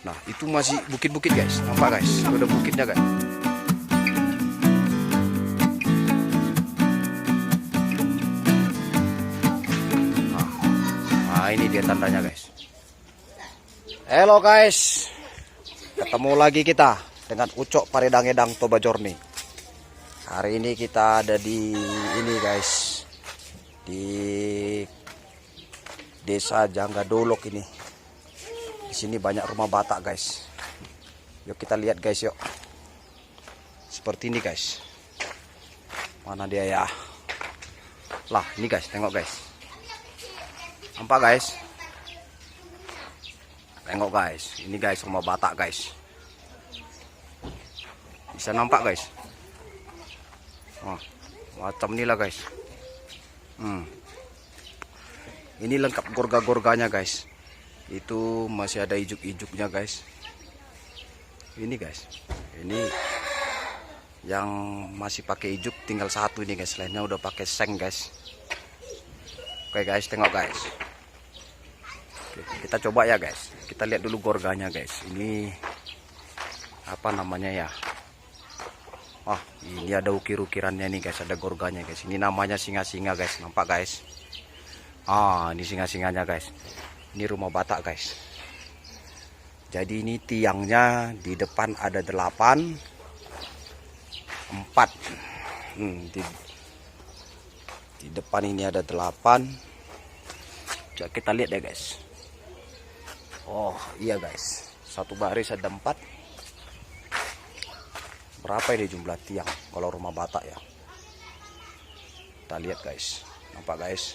Nah, itu masih bukit-bukit guys. Nampak guys, itu ada bukitnya guys. Nah, ini dia tandanya guys. Halo guys, ketemu lagi kita dengan Ucok Paredang-Edang Toba Journey. Hari ini kita ada di ini guys, di Desa Jangga Dolok ini. Di sini banyak rumah Batak guys. Yuk kita lihat guys yuk. Seperti ini guys. Mana dia ya? Lah ini guys, tengok guys. Nampak guys? Tengok guys, ini guys rumah Batak guys. Bisa nampak guys? Wah, macam inilah guys. Ini lengkap gorga-gorganya guys. Itu masih ada ijuk-ijuknya guys. Ini guys. Ini yang masih pakai ijuk tinggal satu ini guys. Lainnya udah pakai seng guys. Oke guys, tengok guys. Oke, kita coba ya guys. Kita lihat dulu gorganya guys. Ini apa namanya ya? Oh, ini ada ukir-ukirannya nih guys, ada gorganya guys. Ini namanya singa-singa guys, nampak guys. Ah, ini singa-singanya guys. Ini rumah Batak guys. Jadi ini tiangnya di depan ada 8, 4. Di depan ini ada 8. Coba kita lihat ya guys. Oh iya guys, satu baris ada 4. Berapa ini jumlah tiang kalau rumah Batak ya? Kita lihat guys. Nampak guys?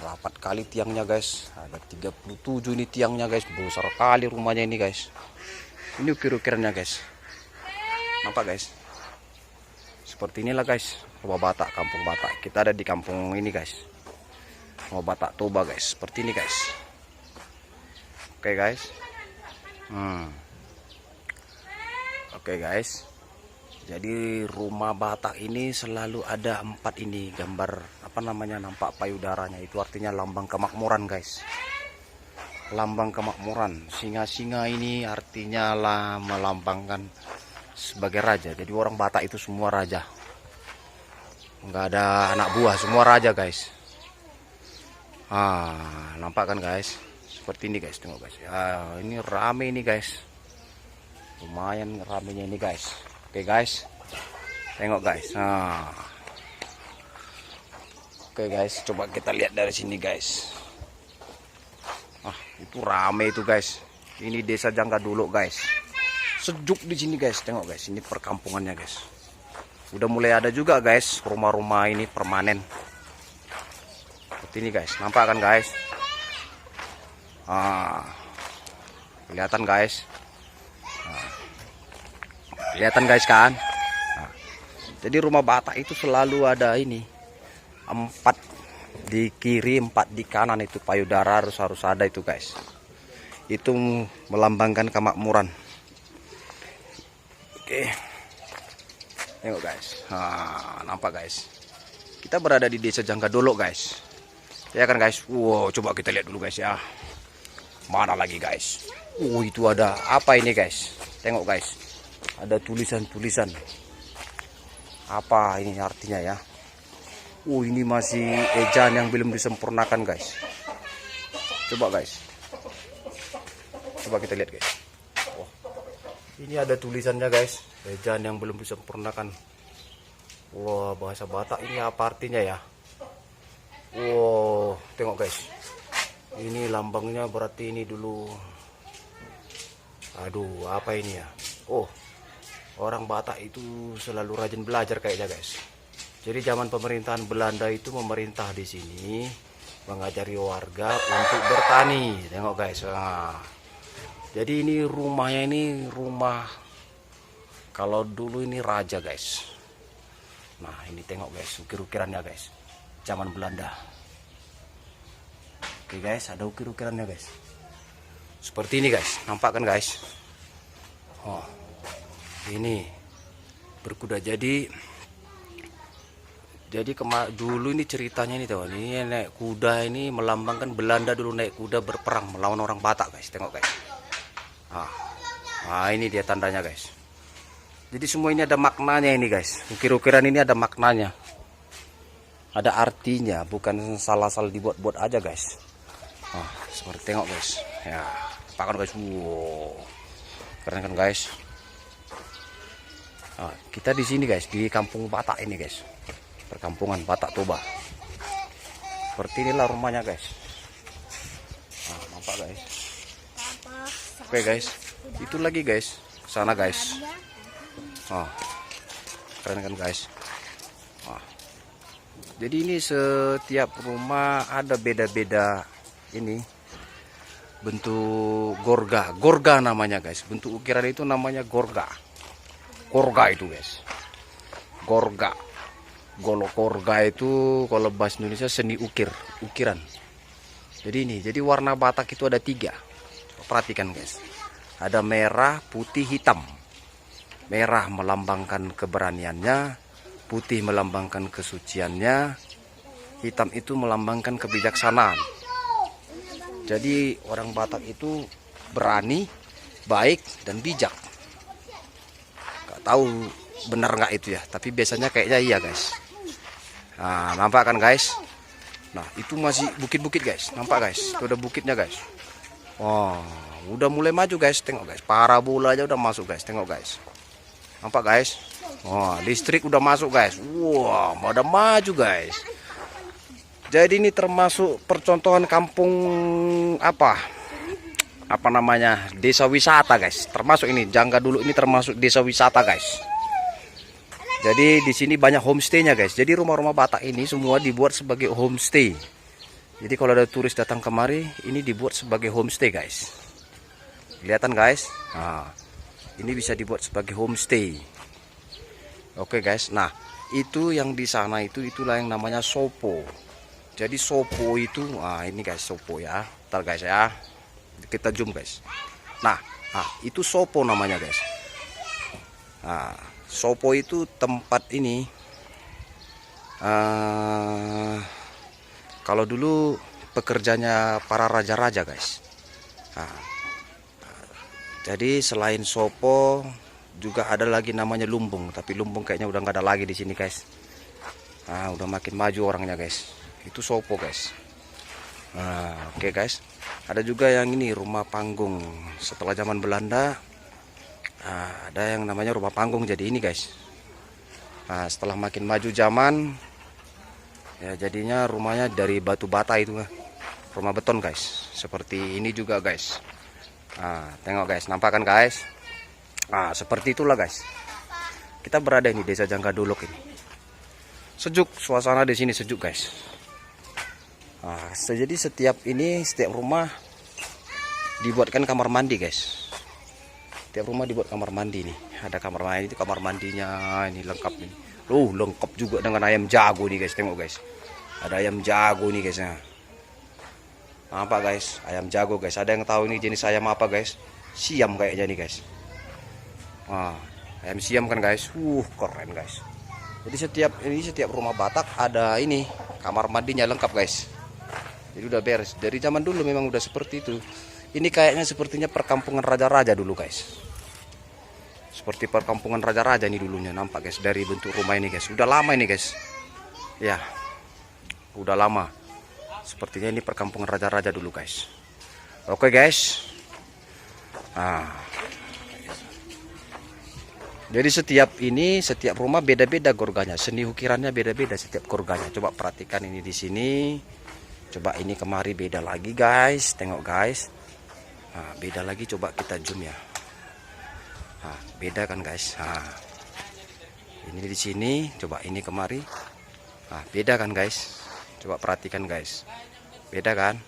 Rapat kali tiangnya guys. Ada 37 ini tiangnya guys. Besar kali rumahnya ini guys. Ini ukir-ukirannya guys. Nampak guys? Seperti inilah guys, rumah Batak, kampung Batak. Kita ada di kampung ini guys, rumah Batak Toba guys. Seperti ini guys. Oke guys. Oke guys. Jadi rumah Batak ini selalu ada 4 ini gambar apa namanya, nampak payudaranya. Itu artinya lambang kemakmuran guys. Lambang kemakmuran. Singa-singa ini artinya lah melambangkan sebagai raja. Jadi orang Batak itu semua raja. Enggak ada anak buah, semua raja guys. Nampak kan guys? Seperti ini guys, tengok guys. Ya, ini rame ini guys. Lumayan ramenya ini guys. Oke guys. Tengok guys. Oke guys, coba kita lihat dari sini guys. Itu rame itu guys. Ini Desa Jangga Dolok guys. Sejuk di sini guys, tengok guys, ini perkampungannya guys. Udah mulai ada juga guys rumah-rumah ini permanen. Seperti ini guys, nampak kan guys? Kelihatan guys? Kelihatan guys kan? Jadi rumah Batak itu selalu ada ini 4 di kiri, 4 di kanan, itu payudara harus ada itu guys. Itu melambangkan kemakmuran. Oke, tengok guys. Nampak guys, kita berada di Desa Jangga Dolok guys, ya kan guys. Wow, coba kita lihat dulu guys ya. Mana lagi guys? Itu ada apa ini guys? Tengok guys, ada tulisan-tulisan. Apa ini artinya ya? Ini masih ejaan yang belum disempurnakan guys. Coba guys, coba kita lihat guys. Ini ada tulisannya guys, ejaan yang belum disempurnakan. Wah, bahasa Batak ini apa artinya ya? Wow, tengok guys. Ini lambangnya berarti ini dulu. Aduh, apa ini ya? Oh, orang Batak itu selalu rajin belajar kayaknya guys. Jadi zaman pemerintahan Belanda itu memerintah di sini, mengajari warga untuk bertani. Tengok guys. Jadi ini rumahnya, ini rumah kalau dulu ini raja guys. Nah ini tengok guys, ukir-ukirannya guys, zaman Belanda. Oke guys, ada ukir-ukirannya guys. Seperti ini guys, nampak kan guys? Ini berkuda. Jadi Jadi dulu ini ceritanya ini teman, ini naik kuda ini melambangkan Belanda dulu naik kuda berperang melawan orang Batak guys, tengok guys. Nah ini dia tandanya guys. Jadi semua ini ada maknanya ini guys. Ukir-ukiran ini ada maknanya. Ada artinya, bukan salah-salah dibuat-buat aja guys. Nah, seperti tengok guys. Ya, pakan guys. Wow. Keren kan guys. Nah, kita di sini guys, di kampung Batak ini guys. Perkampungan Batak Toba. Seperti inilah rumahnya guys. Nah, nampak guys. Oke guys. Itu lagi guys. Sana guys. Oh, keren kan guys. Oh. Jadi ini setiap rumah ada beda-beda ini bentuk gorga namanya guys. Bentuk ukiran itu namanya gorga itu guys. Gorga itu kalau bahasa Indonesia seni ukiran. Jadi warna Batak itu ada 3. Perhatikan guys. Ada merah, putih, hitam. Merah melambangkan keberaniannya, putih melambangkan kesuciannya, hitam itu melambangkan kebijaksanaan. Jadi orang Batak itu berani, baik, dan bijak. Gak tahu benar nggak itu ya, tapi biasanya kayaknya iya guys. Nah, nampak kan guys? Nah, itu masih bukit-bukit guys, nampak guys? Itu ada bukitnya guys. Wah, udah mulai maju guys, tengok guys. Parabola aja udah masuk guys, tengok guys. Nampak guys? Wah, listrik udah masuk guys. Wah, udah maju guys. Jadi ini termasuk percontohan kampung apa namanya, desa wisata guys. Termasuk ini Jangga dulu ini termasuk desa wisata guys. Jadi di sini banyak homestaynya guys. Jadi rumah-rumah Batak ini semua dibuat sebagai homestay. Jadi kalau ada turis datang kemari, ini dibuat sebagai homestay guys. Kelihatan guys? Nah, ini bisa dibuat sebagai homestay. Oke guys. Nah, itu yang di sana itulah yang namanya sopo. Jadi sopo itu, ini guys sopo ya. Ntar guys ya, kita zoom guys. Nah, itu sopo namanya guys. Nah, sopo itu tempat ini. Kalau dulu pekerjanya para raja-raja guys. Jadi selain sopo juga ada lagi namanya lumbung, tapi lumbung kayaknya udah nggak ada lagi di sini guys. Udah makin maju orangnya guys. Itu sopo guys. Oke guys. Ada juga yang ini rumah panggung. Setelah zaman Belanda ada yang namanya rumah panggung jadi ini guys. Setelah makin maju zaman ya jadinya rumahnya dari batu bata itu, rumah beton guys. Seperti ini juga guys. Tengok guys, nampak kan guys? Seperti itulah guys. Kita berada di Desa Jangga Dolok ini. Sejuk, suasana di sini sejuk guys. Jadi setiap rumah dibuatkan kamar mandi guys. Setiap rumah dibuat kamar mandi nih. Ada kamar mandi, itu kamar mandinya ini lengkap ini. Lengkap juga dengan ayam jago nih guys, tengok guys. Ada ayam jago nih guys. Apa guys? Ayam jago guys. Ada yang tahu ini jenis ayam apa guys? Siam kayaknya nih guys. Ayam siam kan guys. Keren guys. Jadi setiap rumah Batak ada ini kamar mandinya lengkap guys. Jadi udah beres. Dari zaman dulu memang udah seperti itu. Ini kayaknya sepertinya perkampungan raja-raja dulu guys. Seperti perkampungan raja-raja nih dulunya, nampak guys dari bentuk rumah ini guys. Udah lama ini guys. Ya. Udah lama. Sepertinya ini perkampungan raja-raja dulu guys. Oke guys. Jadi setiap rumah beda-beda gorganya, seni ukirannya beda-beda setiap gorganya. Coba perhatikan ini di sini. Coba ini kemari beda lagi guys, tengok guys. Beda lagi, coba kita zoom ya. Beda kan guys. Ini di sini, coba ini kemari. Beda kan guys. Coba perhatikan guys. Beda kan?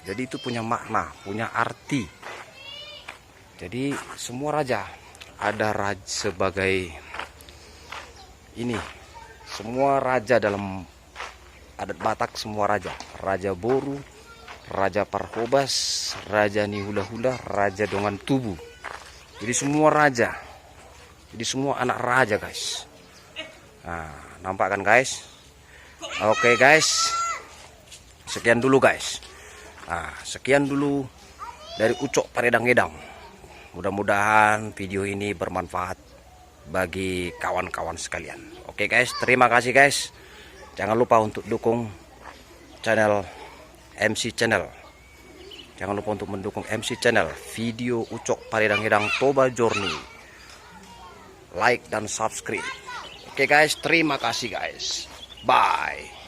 Jadi itu punya makna, punya arti. Jadi semua raja ada raja sebagai ini. Semua raja dalam adat Batak, semua raja. Raja Boru, Raja Parkobas, Raja Nihula-Hula, Raja Dongan Tubu. Jadi semua raja. Jadi semua anak raja guys. Nah, nampak kan guys? Oke guys. Sekian dulu guys. Nah, sekian dulu dari Ucok Paredang-Edang. Mudah-mudahan video ini bermanfaat bagi kawan-kawan sekalian. Oke guys, terima kasih guys. Jangan lupa untuk dukung channel MC Channel. Jangan lupa untuk mendukung MC Channel, video Ucok Paredang-Edang Toba Journey. Like dan subscribe. Oke guys, terima kasih guys. Bye.